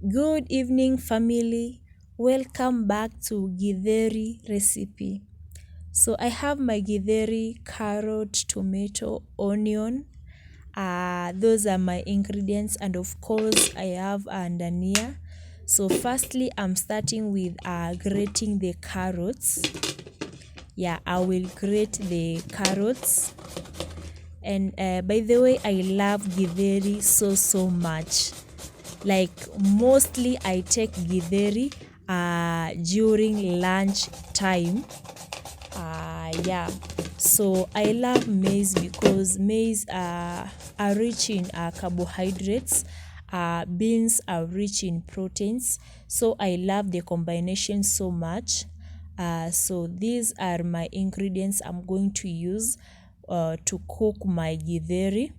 Good evening, family. Welcome back to Githeri recipe. So I have my Githeri, carrot, tomato, onion. Those are my ingredients, and of course I have dania. So firstly, I'm starting with grating the carrots. I will grate the carrots. And by the way, I love Githeri so much. Like mostly I take Githeri during lunch time. So I love maize because maize are rich in carbohydrates. Beans are rich in proteins. So I love the combination so much. So these are my ingredients I'm going to use to cook my Githeri.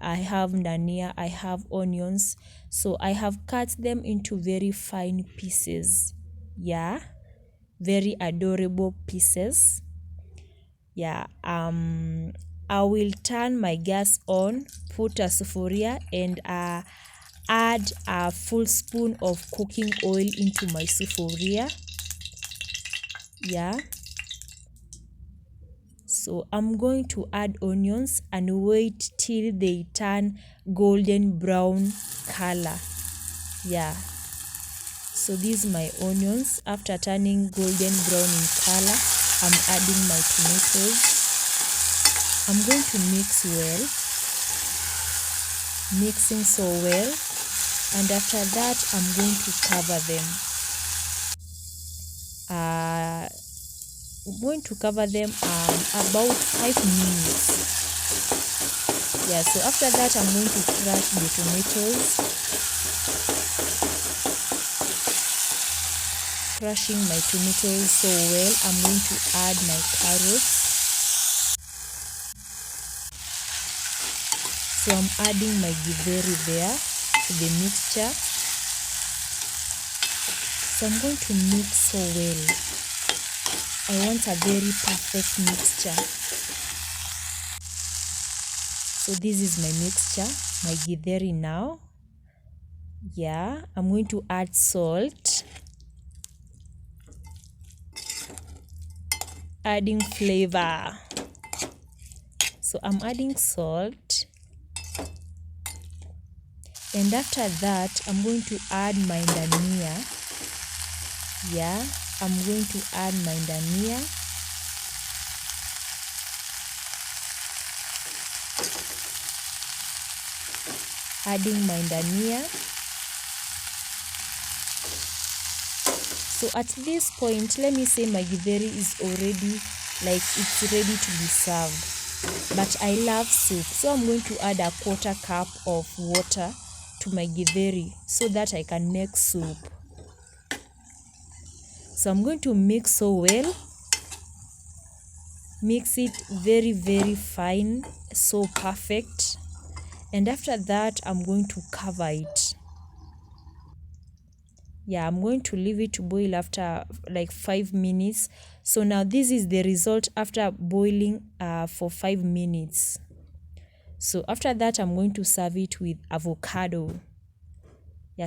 I have dania, I have onions, so I have cut them into very fine pieces. Very adorable pieces. I will turn my gas on, put a sufuria, and add a full spoon of cooking oil into my sufuria. So I'm going to add onions and wait till they turn golden brown color. So these are my onions. After turning golden brown in color, I'm adding my tomatoes. I'm going to mix well, mixing so well, and after that I'm going to cover them. I'm going to cover them about 5 minutes. So after that I'm going to crush the tomatoes. Crushing my tomatoes so well, I'm going to add my carrots. So I'm adding my Githeri there to the mixture. So I'm going to mix so well. I want a very perfect mixture. So this is my mixture, my Githeri now. I'm going to add salt. Adding flavor. So I'm adding salt. And after that, I'm going to add my dania. I'm going to add my dania. Adding my dania. So at this point, let me say my Githeri is already it's ready to be served. But I love soup, so I'm going to add a 1/4 cup of water to my Githeri so that I can make soup. So I'm going to mix so well. Mix it very fine, so perfect. And after that, I'm going to cover it. I'm going to leave it to boil after 5 minutes. So now this is the result after boiling for 5 minutes. So after that, I'm going to serve it with avocado.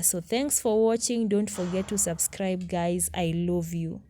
So thanks for watching. Don't forget to subscribe, guys. I love you.